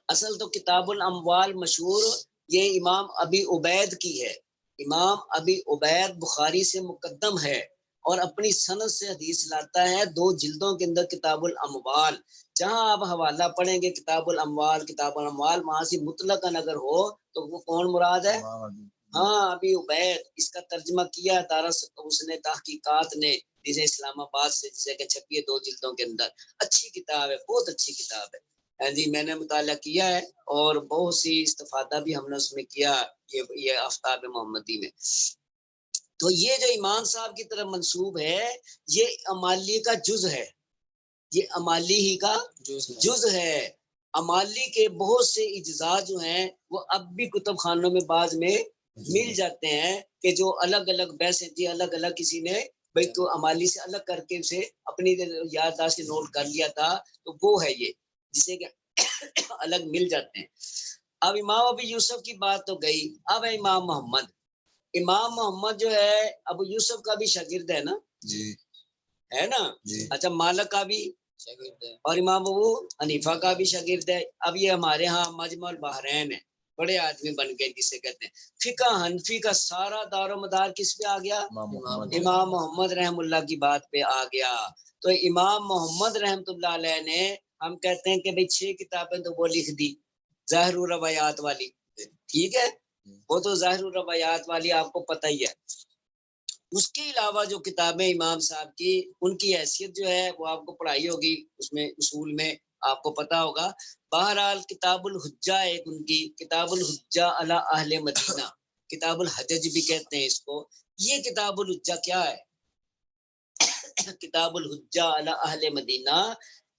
Speaker 1: اصل تو کتاب الاموال مشہور یہ امام ابی عبید کی ہے، امام ابی عبید بخاری سے مقدم ہے اور اپنی سند سے حدیث لاتا ہے 2 جلدوں کے اندر کتاب الاموال، جہاں آپ حوالہ پڑھیں گے کتاب الاموال وہاں سے مطلقاً اگر ہو تو وہ کون مراد ہے؟ ہاں ابی عبید، اس کا ترجمہ کیا اس نے تحقیقات نے، جسے اسلام آباد سے جسے کہ چھپی ہے 2 جلدوں کے اندر، اچھی کتاب ہے، بہت اچھی کتاب ہے جی، میں نے مطالعہ کیا ہے اور بہت سی استفادہ بھی ہم نے اس میں کیا، یہ آفتاب محمدی میں۔ تو یہ جو امام صاحب کی طرف منسوب ہے یہ امالی کا جز ہے، یہ امالی ہی کا جز ہے، امالی کے بہت سے اجزاء جو ہیں وہ اب بھی کتب خانوں میں بعض میں مل جاتے ہیں، کہ جو الگ الگ بحثیں تھی، الگ الگ کسی نے بھائی تو امالی سے الگ کر کے اسے اپنی یادداشت سے نوٹ کر لیا تھا، تو وہ ہے یہ جسے کہ الگ مل جاتے ہیں۔ اب امام ابو یوسف کی بات تو گئی، اب ہے امام محمد۔ امام محمد جو ہے ابو یوسف کا بھی شاگرد ہے نا جی، ہے نا جی، اچھا مالک کا بھی شاگرد ہے اور امام ابو حنیفہ کا بھی شاگرد ہے۔ اب یہ ہمارے ہاں مجمع البحرین ہے، بڑے آدمی بن گئے جسے کہتے ہیں، فقہ حنفی کا سارا دار و مدار کس پہ آ گیا؟ امام محمد رحم اللہ کی بات پہ آ گیا۔ تو امام محمد رحمت اللہ علیہ نے ہم کہتے ہیں کہ بھئی 6 کتابیں تو وہ لکھ دی ظاہر روایات والی، ٹھیک ہے، وہ تو ظاہر روایات والی آپ کو پتہ ہی ہے. اس کے علاوہ جو کتابیں امام صاحب کی، ان کی حیثیت جو ہے وہ آپ کو پڑھائی ہوگی، اس میں اصول میں آپ کو پتہ ہوگا. بہرحال کتاب الحجہ ایک ان کی، کتاب الحجہ علی اہل مدینہ، کتاب الحجج بھی کہتے ہیں اس کو. یہ کتاب الحجہ کیا ہے؟ کتاب الحجہ علی اہل مدینہ،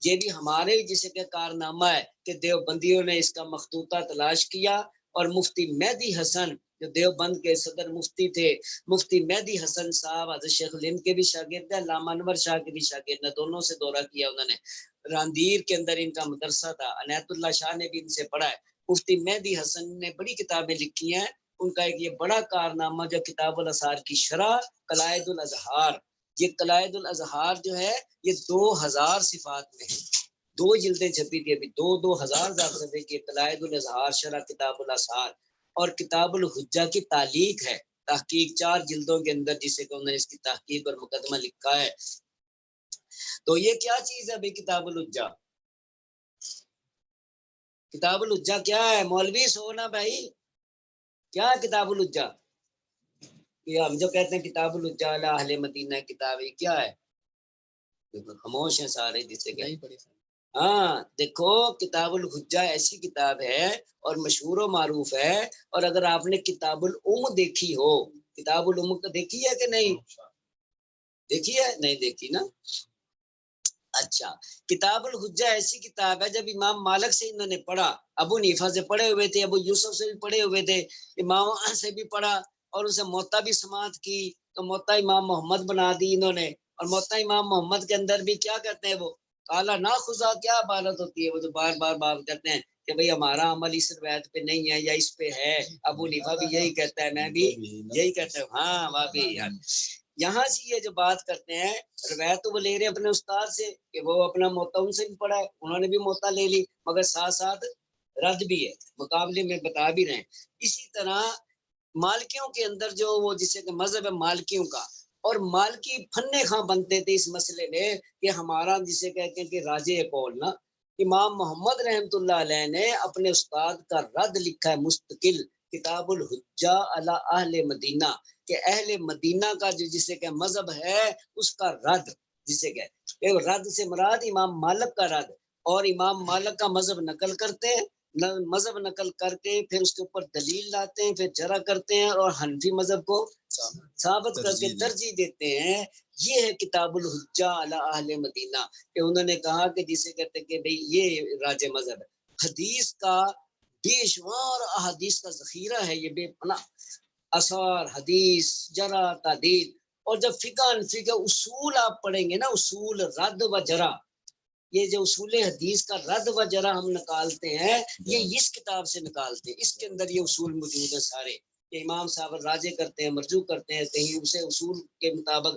Speaker 1: یہ بھی ہمارے جسے کہ کارنامہ ہے کہ دیوبندیوں نے اس کا مخطوطہ تلاش کیا، اور مفتی مہدی حسن جو دیوبند کے صدر مفتی تھے، مفتی مہدی حسن صاحب حضرت شیخ الہند کے بھی شاگرد ہیں، علامہ انور شاہ کے بھی شاگرد ہیں، دونوں سے دورہ کیا انہوں نے. راندیر کے اندر ان کا مدرسہ تھا، عنایت اللہ شاہ نے بھی ان سے پڑھا ہے. مفتی مہدی حسن نے بڑی کتابیں لکھی ہیں. ان کا ایک یہ بڑا کارنامہ جو کتاب الاثار کی شرح قلائد الاظہار، یہ قلائد الاظہار جو ہے یہ 2000 صفات میں ہے، 2 جلدیں چھپی تھی ابھی، 2000 صفحے کی قلائد الاظہار شرح کتاب الاثار. اور کتاب الحجہ کی تعلیق ہے، تحقیق 4 جلدوں کے اندر، جسے کہ انہوں نے اس کی تحقیق اور مقدمہ لکھا ہے. تو یہ کیا چیز ہے بھائی کتاب الحجہ؟ کتاب الحجہ کیا ہے؟ مولوی سونا بھائی، کیا ہے کتاب الحجہ؟ یہ ہم جو کہتے ہیں کتاب الحجہ علی اہل مدینہ کتاب، یہ کیا ہے؟ خاموش ہیں سارے جسے کہ ہاں دیکھو، کتاب الحجہ ایسی کتاب ہے اور مشہور و معروف ہے. اور اگر آپ نے کتاب الام دیکھی ہو، کتاب الام دیکھی ہے کہ نہیں؟ دیکھی ہے؟ نہیں دیکھی نا. اچھا، کتاب الحجہ ایسی کتاب ہے، جب امام مالک سے انہوں نے پڑھا، ابو حنیفہ سے پڑھے ہوئے تھے، ابو یوسف سے بھی پڑھے ہوئے تھے، امام سے بھی پڑھا، اور اسے موطا بھی سماعت کی، تو موطا امام محمد بنا دی انہوں نے. اور موطا امام محمد کے اندر بھی کیا کہتے ہیں وہ کالا نا خزا، کیا عبارت ہوتی ہے وہ جو بار بار بات کرتے ہیں کہ بھئی ہمارا عمل اس روایت پہ نہیں ہے یا اس پہ ہے. ابو حنیفہ بھی یہی کہتا ہے، میں بھی یہی کہتا ہوں. ہاں واہ بھی یار، یہاں سے یہ جو بات کرتے ہیں، روایت تو وہ لے رہے ہیں اپنے استاد سے کہ وہ اپنا موطا ان سے بھی پڑھا ہے، انہوں نے بھی موطا لے لی، مگر ساتھ ساتھ رد بھی ہے، مقابلے میں بتا بھی رہے ہیں. اسی طرح مالکیوں کے اندر جو وہ جسے کہ مذہب ہے مالکیوں کا، اور مالکی فنے خاں بنتے تھے اس مسئلے میں کہ ہمارا جسے کہتے ہیں کہ راجے قول نا، امام محمد رحمۃ اللہ علیہ نے اپنے استاد کا رد لکھا ہے مستقل، کتاب الحجہ علی اہل مدینہ، کہ اہل مدینہ کا جو جسے کہ مذہب ہے اس کا رد، جسے کہ رد سے مراد امام مالک کا رد، اور امام مالک کا مذہب نقل کرتے ہیں، مذہب نقل کر کے پھر اس کے اوپر دلیل لاتے ہیں، پھر جرح کرتے ہیں، اور حنفی مذہب کو ثابت کر کے ترجیح دیتے ہیں. یہ ہے کتاب الحجہ علی اہل مدینہ، کہ انہوں نے کہا کہ جسے کہتے ہیں کہ بھئی یہ راج مذہب ہے. حدیث کا بے شمار احادیث کا ذخیرہ ہے یہ، بے پناہ اثار، حدیث، جرح، تعدیل. اور جب فقہ انفی کا اصول آپ پڑھیں گے نا، اصول رد و جرح، یہ جو اصول حدیث کا رد و جرح ہم نکالتے ہیں، یہ اس کتاب سے نکالتے ہیں. اس کے اندر یہ اصول موجود ہیں سارے، کہ امام صاحب راجے کرتے ہیں، مرجو کرتے ہیں، کہیں اسے اصول کے مطابق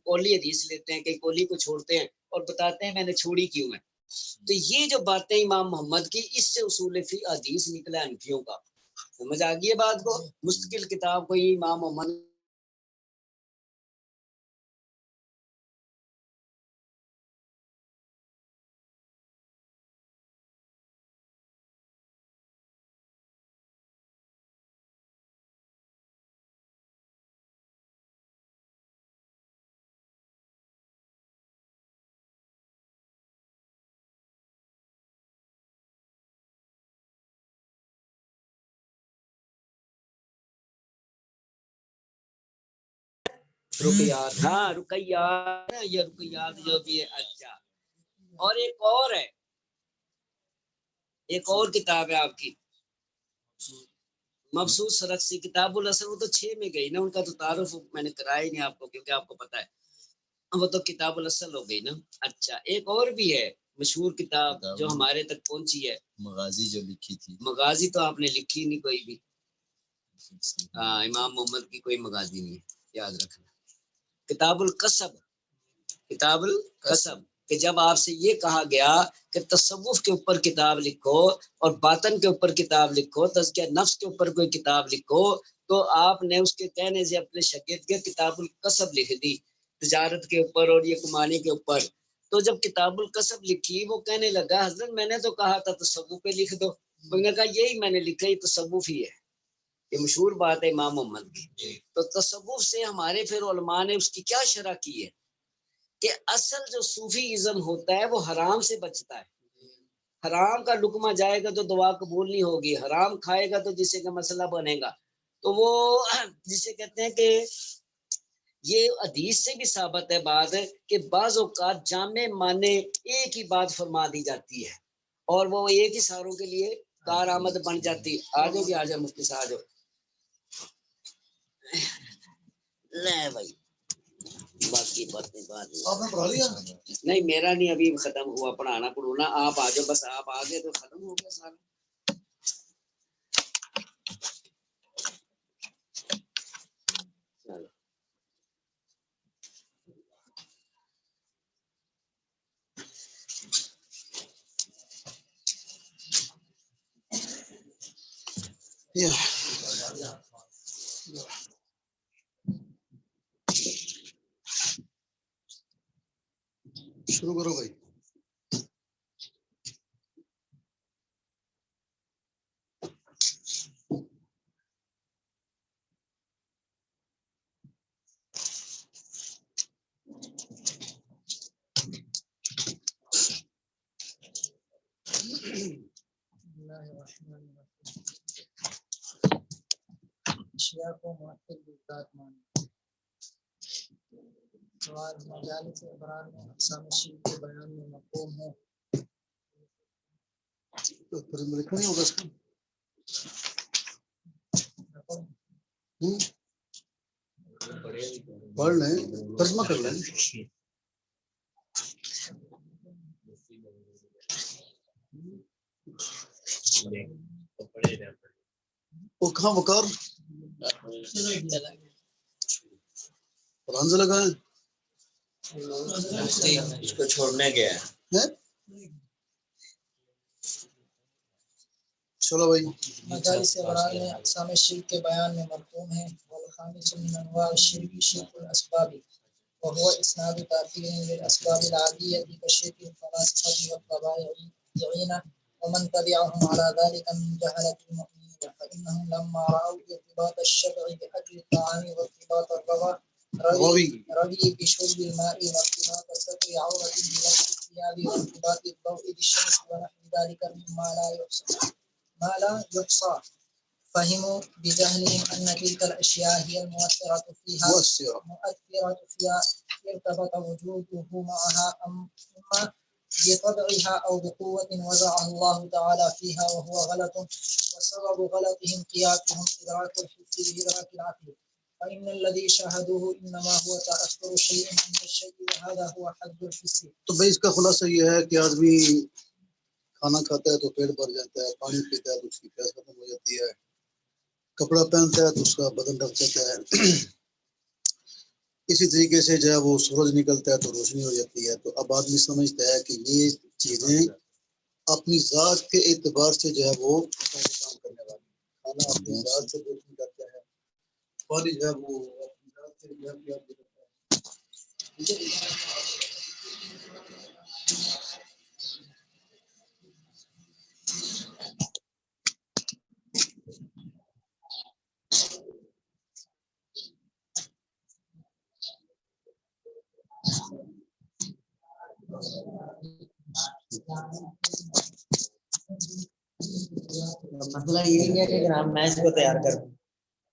Speaker 1: قولی حدیث لیتے ہیں، کہیں قولی کو چھوڑتے ہیں اور بتاتے ہیں میں نے چھوڑی کیوں ہے. تو یہ جو باتیں امام محمد کی، اس سے اصول فی حدیث نکلا انفیوں کا. سمجھ آ گئی ہے بات کو؟ مستقل کتاب کو یہ امام محمد رقیات، ہاں رقیات، یہ رقیات جو بھی ہے. اچھا، اور ایک اور ہے، ایک اور کتاب ہے آپ کی مبسوط سرخسی، کتاب الاصل، وہ تو 6 میں گئی نا، ان کا تو تعارف میں نے کرایا ہی نہیں آپ کو، کیونکہ آپ کو پتا ہے وہ تو کتاب الاصل ہو گئی نا. اچھا، ایک اور بھی ہے مشہور کتاب جو ہمارے تک پہنچی ہے،
Speaker 2: مغازی جو لکھی تھی.
Speaker 1: مغازی تو آپ نے لکھی نہیں کوئی بھی، ہاں امام محمد کی کوئی مغازی نہیں ہے، یاد رکھنا. کتاب القصب، کتاب القصب، کہ جب آپ سے یہ کہا گیا کہ تصوف کے اوپر کتاب لکھو اور باطن کے اوپر کتاب لکھو، تزکیہ نفس کے اوپر کوئی کتاب لکھو، تو آپ نے اس کے کہنے سے اپنے شاگرد کے کتاب القصب لکھ دی، تجارت کے اوپر اور یہ کمانے کے اوپر. تو جب کتاب القصب لکھی وہ کہنے لگا حضرت میں نے تو کہا تھا تصوف پہ لکھ دو، انہوں نے کہا یہی میں نے لکھا، یہ تصوف ہی ہے، یہ مشہور بات ہے امام محمد کی۔ تو تصوف سے ہمارے پھر علماء نے اس کی کیا شرح کی ہے کہ اصل جو صوفی ازم ہوتا ہے وہ حرام سے بچتا ہے، حرام کا لقمہ جائے گا تو دعا قبول نہیں ہوگی، حرام کھائے گا تو جسے کا مسئلہ بنے گا، تو وہ جسے کہتے ہیں کہ یہ حدیث سے بھی ثابت ہے بات کہ بعض اوقات جامع معنی ایک ہی بات فرما دی جاتی ہے اور وہ ایک ہی ساروں کے لیے کارآمد بن جاتی۔ آجو بھی آجا مفتی صاحب آجو، لے بھائی باقی باتیں بات
Speaker 3: آپ نے پڑھا لیا؟
Speaker 1: نہیں میرا نہیں ابھی ختم ہوا پڑھانا پڑھونا، آپ آ جاؤ بس، آپ آ گئے تو ختم ہو گیا سارا۔ چلو
Speaker 3: شروع کرو بھائی۔
Speaker 4: اشیاء کو معطل بالذات مانا۔ سوال مجالس ابرار میں اقسام شیع کے بیان میں مفہوم ہے۔
Speaker 3: پھر لکھنا نہیں ہوگا اس کو؟ پڑھ لیں، ترجمہ کر لیں۔ وہ کہاں وقار فرانز لگا ہے؟
Speaker 1: اس کو چھوڑنے گیا ہے۔
Speaker 3: چلو بھائی۔
Speaker 4: مجالس ابرار میں اقسام شرک کے بیان میں مرقوم ہے۔ والخامس من انواع الشرک شرک الاسباب وهو اسناد تاثیر للاسباب العادیة كشرك الفلاسفة والطبائعيين ومن تبعهم على ذلك من جهلة المؤمنين، فإنهم لما رأوا ارتباط الشرع بأكل الطعام وارتباط الروي بشرب الماء وارتباط ستر عورة بلبس الثياب وارتباط الضوء بالشمس ونحو ذلك مما لا يحصى فهموا بجهلهم أن تلك الأشياء هي المؤثرة فيها ارتبط وجوده معها إما بطبعها أو بقوة وضعها الله تعالى فيها وهو غلط، وسبب غلطهم قياسهم إدراك الحس بإدراك العقل، فإن الذي شاهدوه إنما هو تأثر شيء عند الشيء وهذا هو حد الحس۔
Speaker 3: تو بھائی اس کا خلاصہ یہ ہے کہ آدمی کھانا کھاتا ہے تو پیٹ بھر جاتا ہے، پانی پیتا ہے تو اس کی پیاس ختم ہو جاتی ہے، کپڑا پہنتا ہے تو اس کا بدن ڈھک جاتا ہے، اسی طریقے سے جو ہے وہ سورج نکلتا ہے تو روشنی ہو جاتی ہے۔ تو اب آدمی سمجھتا ہے کہ یہ چیزیں اپنی ذات کے اعتبار سے جو ہے وہ کام کرنے والی، کھانا اپنی ذات سے روشنی کرتا ہے، پانی جو ہے وہ اپنی ذات سے جو ہے پیاس بجھاتا ہے۔
Speaker 1: مسئلہ یہ ہے کہ اگر ہم میچ کو تیار کر